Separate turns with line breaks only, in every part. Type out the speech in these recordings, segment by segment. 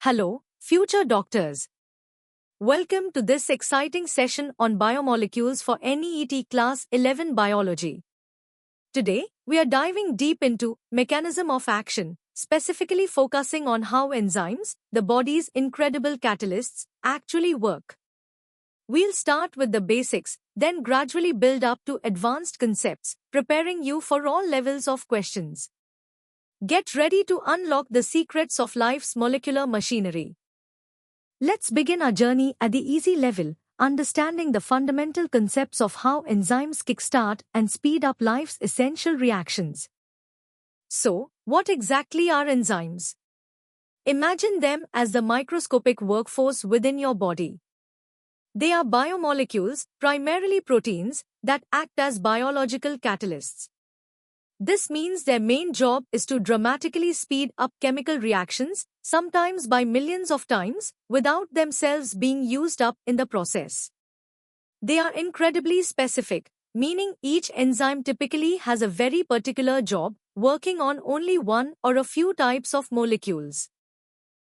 Hello, future doctors. Welcome to this exciting session on biomolecules for NEET Class 11 Biology. Today, we are diving deep into mechanism of action, specifically focusing on how enzymes, the body's incredible catalysts, actually work. We'll start with the basics, then gradually build up to advanced concepts, preparing you for all levels of questions. Get ready to unlock the secrets of life's molecular machinery. Let's begin our journey at the easy level, understanding the fundamental concepts of how enzymes kickstart and speed up life's essential reactions. So, what exactly are enzymes? Imagine them as the microscopic workforce within your body. They are biomolecules, primarily proteins, that act as biological catalysts. This means their main job is to dramatically speed up chemical reactions, sometimes by millions of times, without themselves being used up in the process. They are incredibly specific, meaning each enzyme typically has a very particular job, working on only one or a few types of molecules.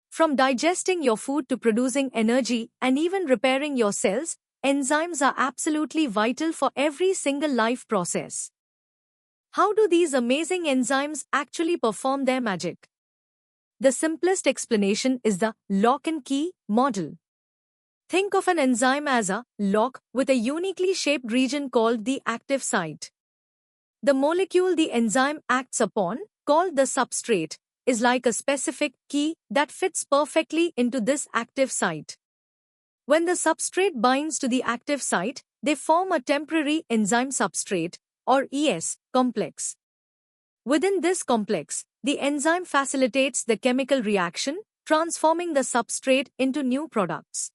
From digesting your food to producing energy and even repairing your cells, enzymes are absolutely vital for every single life process. How do these amazing enzymes actually perform their magic? The simplest explanation is the lock and key model. Think of an enzyme as a lock with a uniquely shaped region called the active site. The molecule the enzyme acts upon, called the substrate, is like a specific key that fits perfectly into this active site. When the substrate binds to the active site, they form a temporary enzyme substrate, or ES, complex. Within this complex, the enzyme facilitates the chemical reaction, transforming the substrate into new products.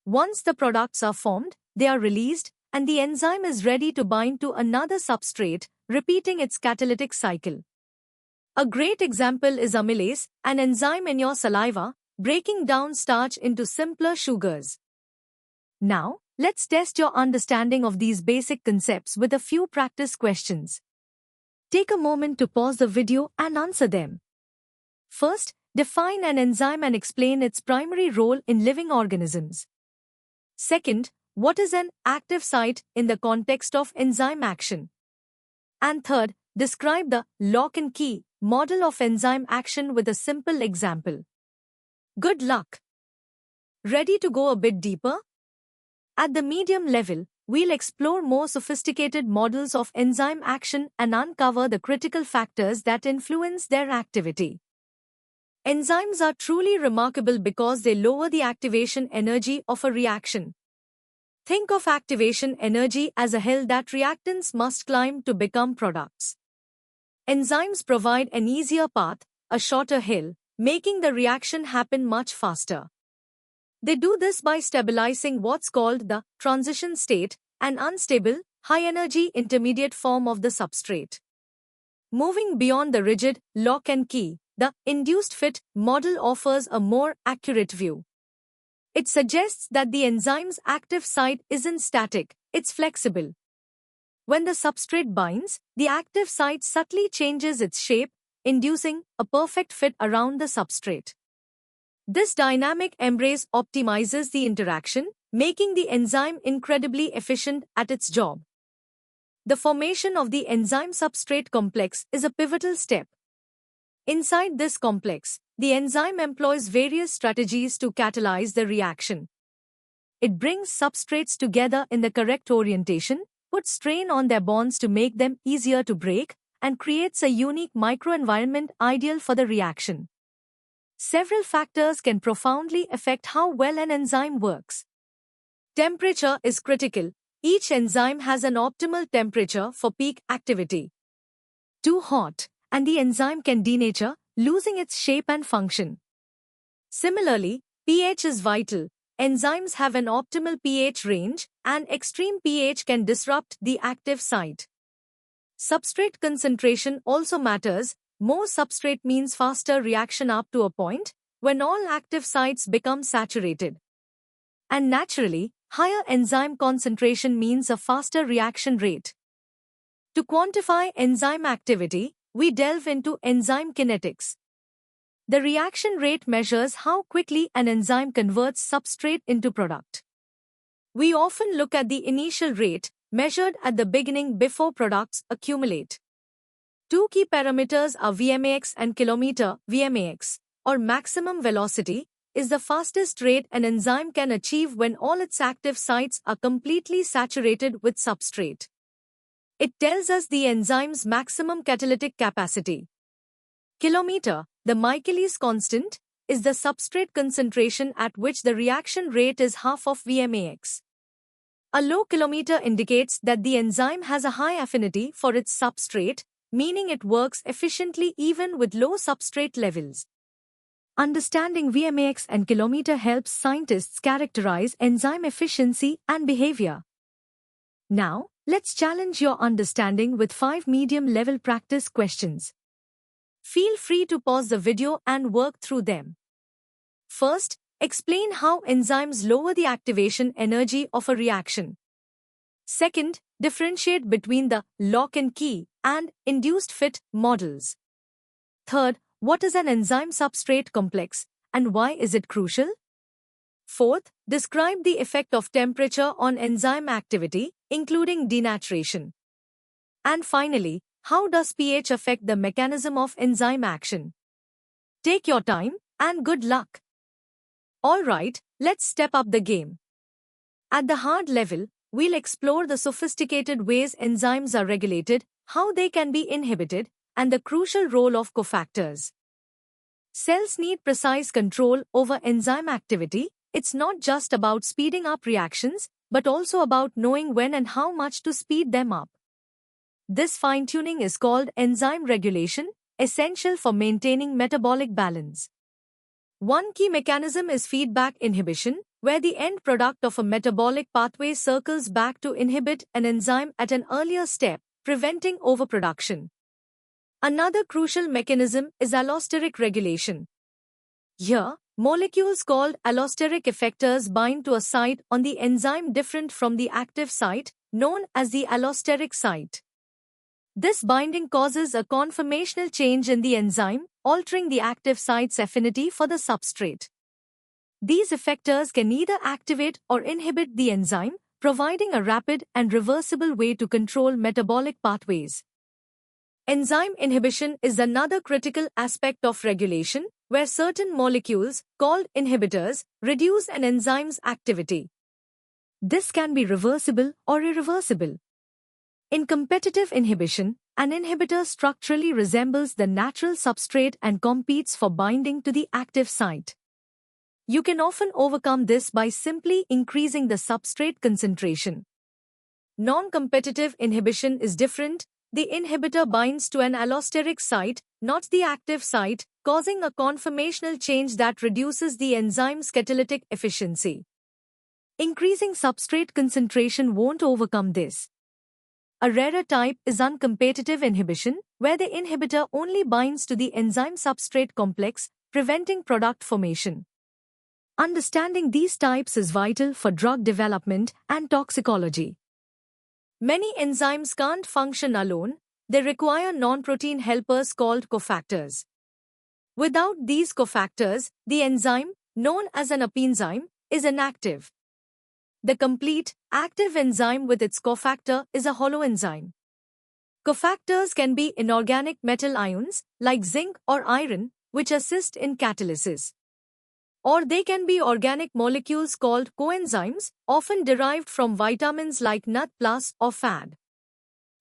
Once the products are formed, they are released, and the enzyme is ready to bind to another substrate, repeating its catalytic cycle. A great example is amylase, an enzyme in your saliva, breaking down starch into simpler sugars. Now, let's test your understanding of these basic concepts with a few practice questions. Take a moment to pause the video and answer them. First, define an enzyme and explain its primary role in living organisms. Second, what is an active site in the context of enzyme action? And third, describe the lock and key model of enzyme action with a simple example. Good luck! Ready to go a bit deeper? At the medium level, we'll explore more sophisticated models of enzyme action and uncover the critical factors that influence their activity. Enzymes are truly remarkable because they lower the activation energy of a reaction. Think of activation energy as a hill that reactants must climb to become products. Enzymes provide an easier path, a shorter hill, making the reaction happen much faster. They do this by stabilizing what's called the transition state, an unstable, high-energy intermediate form of the substrate. Moving beyond the rigid lock and key, the induced fit model offers a more accurate view. It suggests that the enzyme's active site isn't static, it's flexible. When the substrate binds, the active site subtly changes its shape, inducing a perfect fit around the substrate. This dynamic embrace optimizes the interaction, making the enzyme incredibly efficient at its job. The formation of the enzyme-substrate complex is a pivotal step. Inside this complex, the enzyme employs various strategies to catalyze the reaction. It brings substrates together in the correct orientation, puts strain on their bonds to make them easier to break, and creates a unique microenvironment ideal for the reaction. Several factors can profoundly affect how well an enzyme works. Temperature is critical. Each enzyme has an optimal temperature for peak activity. Too hot, and the enzyme can denature, losing its shape and function. Similarly, pH is vital. Enzymes have an optimal pH range, and extreme pH can disrupt the active site. Substrate concentration also matters. More substrate means faster reaction up to a point when all active sites become saturated. And naturally, higher enzyme concentration means a faster reaction rate. To quantify enzyme activity, we delve into enzyme kinetics. The reaction rate measures how quickly an enzyme converts substrate into product. We often look at the initial rate, measured at the beginning before products accumulate. Two key parameters are Vmax and kilometer. Vmax, or maximum velocity, is the fastest rate an enzyme can achieve when all its active sites are completely saturated with substrate. It tells us the enzyme's maximum catalytic capacity. Kilometer, the Michaelis constant, is the substrate concentration at which the reaction rate is half of Vmax. A low kilometer indicates that the enzyme has a high affinity for its substrate, meaning it works efficiently even with low substrate levels. Understanding Vmax and kilometer helps scientists characterize enzyme efficiency and behavior. Now, let's challenge your understanding with 5 medium-level practice questions. Feel free to pause the video and work through them. First, explain how enzymes lower the activation energy of a reaction. Second, differentiate between the lock and key and induced fit models. Third, what is an enzyme-substrate complex and why is it crucial? Fourth, describe the effect of temperature on enzyme activity, including denaturation. And finally, how does pH affect the mechanism of enzyme action? Take your time and good luck. Alright, let's step up the game. At the hard level, we'll explore the sophisticated ways enzymes are regulated, how they can be inhibited, and the crucial role of cofactors. Cells need precise control over enzyme activity. It's not just about speeding up reactions, but also about knowing when and how much to speed them up. This fine-tuning is called enzyme regulation, essential for maintaining metabolic balance. One key mechanism is feedback inhibition, where the end product of a metabolic pathway circles back to inhibit an enzyme at an earlier step, preventing overproduction. Another crucial mechanism is allosteric regulation. Here, molecules called allosteric effectors bind to a site on the enzyme different from the active site, known as the allosteric site. This binding causes a conformational change in the enzyme, altering the active site's affinity for the substrate. These effectors can either activate or inhibit the enzyme, providing a rapid and reversible way to control metabolic pathways. Enzyme inhibition is another critical aspect of regulation, where certain molecules, called inhibitors, reduce an enzyme's activity. This can be reversible or irreversible. In competitive inhibition, an inhibitor structurally resembles the natural substrate and competes for binding to the active site. You can often overcome this by simply increasing the substrate concentration. Non-competitive inhibition is different. The inhibitor binds to an allosteric site, not the active site, causing a conformational change that reduces the enzyme's catalytic efficiency. Increasing substrate concentration won't overcome this. A rarer type is uncompetitive inhibition, where the inhibitor only binds to the enzyme-substrate complex, preventing product formation. Understanding these types is vital for drug development and toxicology. Many enzymes can't function alone. They require non-protein helpers called cofactors. Without these cofactors, the enzyme, known as an apenzyme, is inactive. The complete, active enzyme with its cofactor is a holoenzyme. Cofactors can be inorganic metal ions, like zinc or iron, which assist in catalysis. Or they can be organic molecules called coenzymes, often derived from vitamins like nut plus or fad.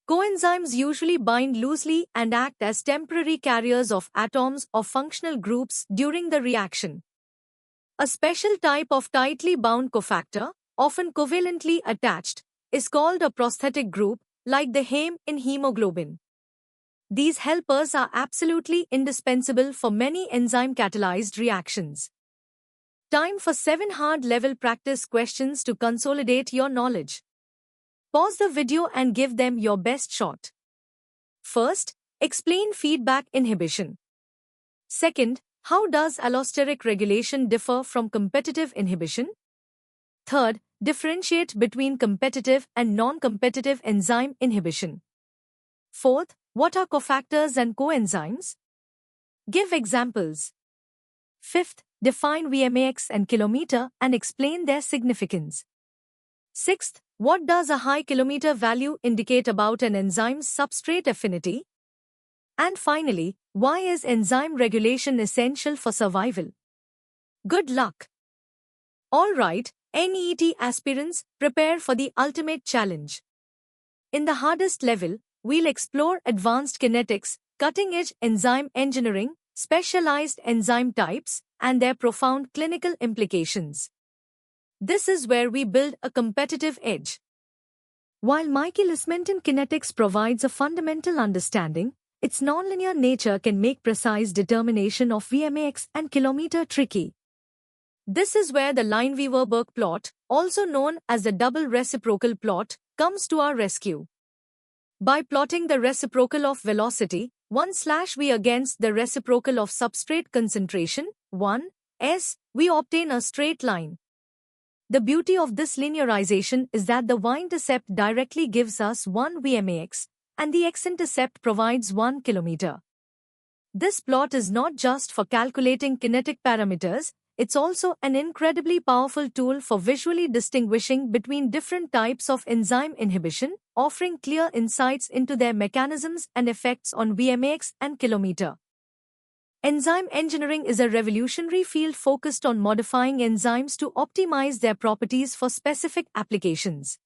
Coenzymes usually bind loosely and act as temporary carriers of atoms or functional groups during the reaction. A special type of tightly bound cofactor, often covalently attached, is called a prosthetic group, like the heme in hemoglobin. These helpers are absolutely indispensable for many enzyme-catalyzed reactions. Time for 7 hard-level practice questions to consolidate your knowledge. Pause the video and give them your best shot. First, explain feedback inhibition. Second, how does allosteric regulation differ from competitive inhibition? Third, differentiate between competitive and non-competitive enzyme inhibition. Fourth, what are cofactors and coenzymes? Give examples. Fifth, define VMAX and kilometer and explain their significance. Sixth, what does a high kilometer value indicate about an enzyme's substrate affinity? And finally, why is enzyme regulation essential for survival? Good luck! Alright, NEET aspirants, prepare for the ultimate challenge. In the hardest level, we'll explore advanced kinetics, cutting-edge enzyme engineering, specialized enzyme types, and their profound clinical implications. This is where we build a competitive edge. While Michaelis-Menten kinetics provides a fundamental understanding, its nonlinear nature can make precise determination of VMAX and kilometer tricky. This is where the Lineweaver-Burk plot, also known as the double reciprocal plot, comes to our rescue. By plotting the reciprocal of velocity, 1/v against the reciprocal of substrate concentration, 1s, we obtain a straight line. The beauty of this linearization is that the y-intercept directly gives us 1 VMAX, and the x-intercept provides 1 km. This plot is not just for calculating kinetic parameters, it's also an incredibly powerful tool for visually distinguishing between different types of enzyme inhibition, offering clear insights into their mechanisms and effects on VMAX and kilometer. Enzyme engineering is a revolutionary field focused on modifying enzymes to optimize their properties for specific applications.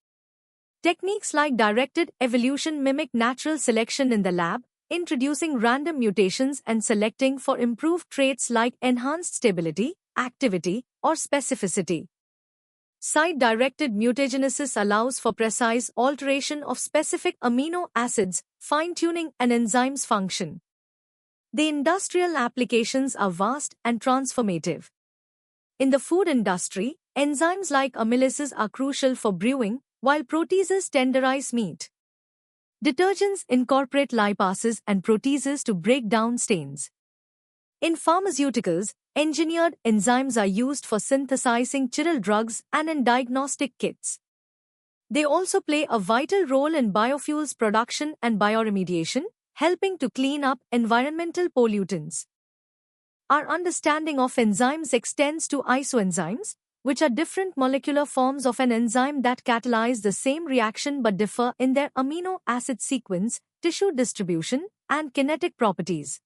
Techniques like directed evolution mimic natural selection in the lab, introducing random mutations and selecting for improved traits like enhanced stability, activity, or specificity. Site-directed mutagenesis allows for precise alteration of specific amino acids, fine-tuning an enzyme's function. The industrial applications are vast and transformative. In the food industry, enzymes like amylases are crucial for brewing, while proteases tenderize meat. Detergents incorporate lipases and proteases to break down stains. In pharmaceuticals, engineered enzymes are used for synthesizing chiral drugs and in diagnostic kits. They also play a vital role in biofuels production and bioremediation, helping to clean up environmental pollutants. Our understanding of enzymes extends to isoenzymes, which are different molecular forms of an enzyme that catalyze the same reaction but differ in their amino acid sequence, tissue distribution, and kinetic properties.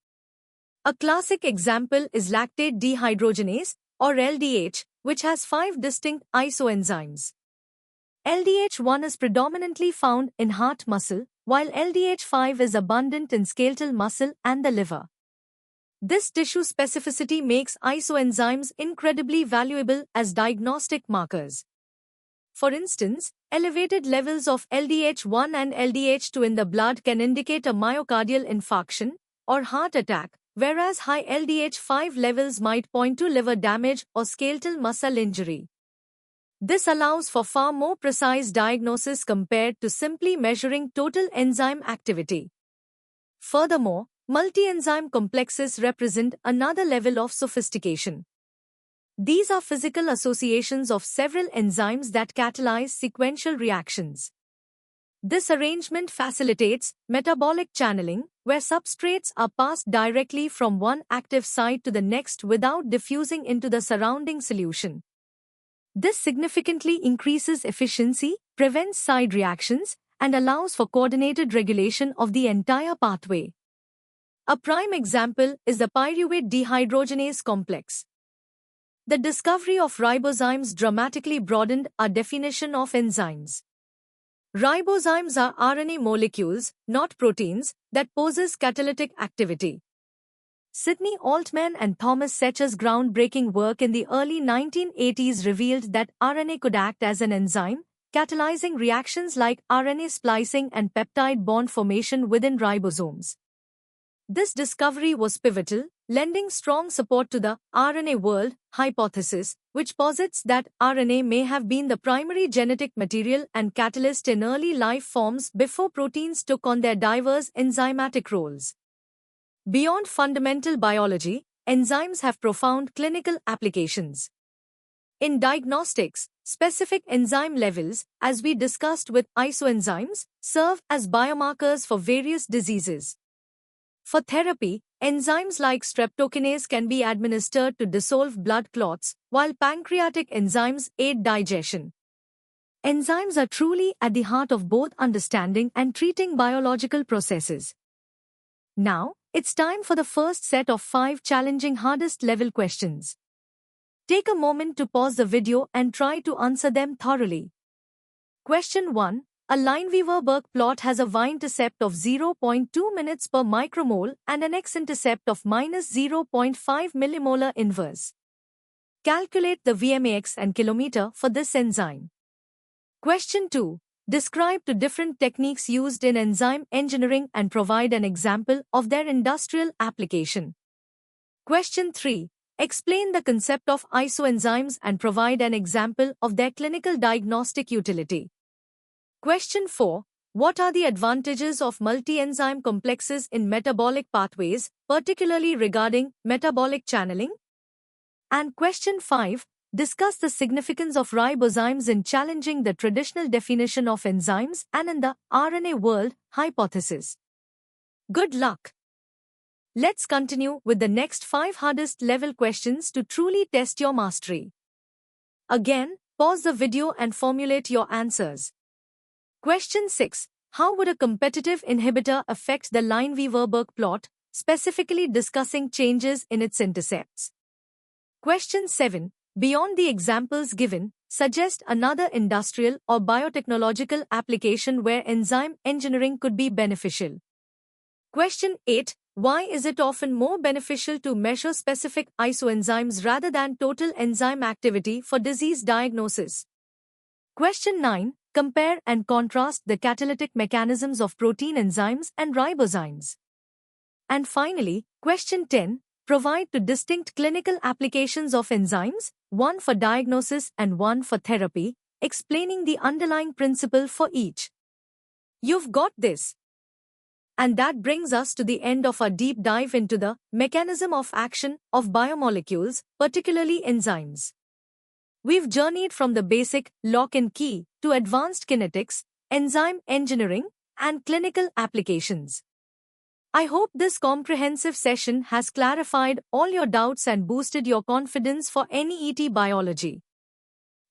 A classic example is lactate dehydrogenase, or LDH, which has 5 distinct isoenzymes. LDH1 is predominantly found in heart muscle, while LDH5 is abundant in skeletal muscle and the liver. This tissue specificity makes isoenzymes incredibly valuable as diagnostic markers. For instance, elevated levels of LDH1 and LDH2 in the blood can indicate a myocardial infarction or heart attack, whereas high LDH5 levels might point to liver damage or skeletal muscle injury. This allows for far more precise diagnosis compared to simply measuring total enzyme activity. Furthermore, multi-enzyme complexes represent another level of sophistication. These are physical associations of several enzymes that catalyze sequential reactions. This arrangement facilitates metabolic channeling, where substrates are passed directly from one active site to the next without diffusing into the surrounding solution. This significantly increases efficiency, prevents side reactions, and allows for coordinated regulation of the entire pathway. A prime example is the pyruvate dehydrogenase complex. The discovery of ribozymes dramatically broadened our definition of enzymes. Ribozymes are RNA molecules, not proteins, that possess catalytic activity. Sidney Altman and Thomas Secher's groundbreaking work in the early 1980s revealed that RNA could act as an enzyme, catalyzing reactions like RNA splicing and peptide bond formation within ribosomes. This discovery was pivotal, lending strong support to the RNA world hypothesis, which posits that RNA may have been the primary genetic material and catalyst in early life forms before proteins took on their diverse enzymatic roles. Beyond fundamental biology, enzymes have profound clinical applications. In diagnostics, specific enzyme levels, as we discussed with isoenzymes, serve as biomarkers for various diseases. For therapy, enzymes like streptokinase can be administered to dissolve blood clots, while pancreatic enzymes aid digestion. Enzymes are truly at the heart of both understanding and treating biological processes. Now, it's time for the first set of 5 challenging hardest level questions. Take a moment to pause the video and try to answer them thoroughly. Question 1. A Lineweaver-Burk plot has a y-intercept of 0.2 minutes per micromole and an x-intercept of minus 0.5 millimolar inverse. Calculate the VMAX and kilometer for this enzyme. Question 2. Describe two different techniques used in enzyme engineering and provide an example of their industrial application. Question 3. Explain the concept of isoenzymes and provide an example of their clinical diagnostic utility. Question 4. What are the advantages of multi-enzyme complexes in metabolic pathways, particularly regarding metabolic channeling? And question 5. Discuss the significance of ribozymes in challenging the traditional definition of enzymes and in the RNA world hypothesis. Good luck! Let's continue with the next 5 hardest level questions to truly test your mastery. Again, pause the video and formulate your answers. Question 6. How would a competitive inhibitor affect the Lineweaver-Burk plot, specifically discussing changes in its intercepts? Question 7. Beyond the examples given, suggest another industrial or biotechnological application where enzyme engineering could be beneficial. Question 8. Why is it often more beneficial to measure specific isoenzymes rather than total enzyme activity for disease diagnosis? Question 9. Compare and contrast the catalytic mechanisms of protein enzymes and ribozymes. And finally, question 10. Provide two distinct clinical applications of enzymes, one for diagnosis and one for therapy, explaining the underlying principle for each. You've got this. And that brings us to the end of our deep dive into the mechanism of action of biomolecules, particularly enzymes. We've journeyed from the basic lock and key to advanced kinetics, enzyme engineering, and clinical applications. I hope this comprehensive session has clarified all your doubts and boosted your confidence for NEET biology.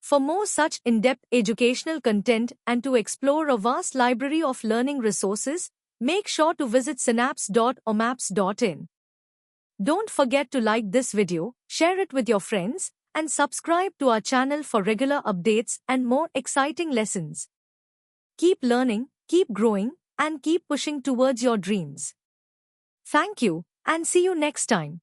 For more such in-depth educational content and to explore a vast library of learning resources, make sure to visit synapse.omaps.in. Don't forget to like this video, share it with your friends, and subscribe to our channel for regular updates and more exciting lessons. Keep learning, keep growing, and keep pushing towards your dreams. Thank you, and see you next time.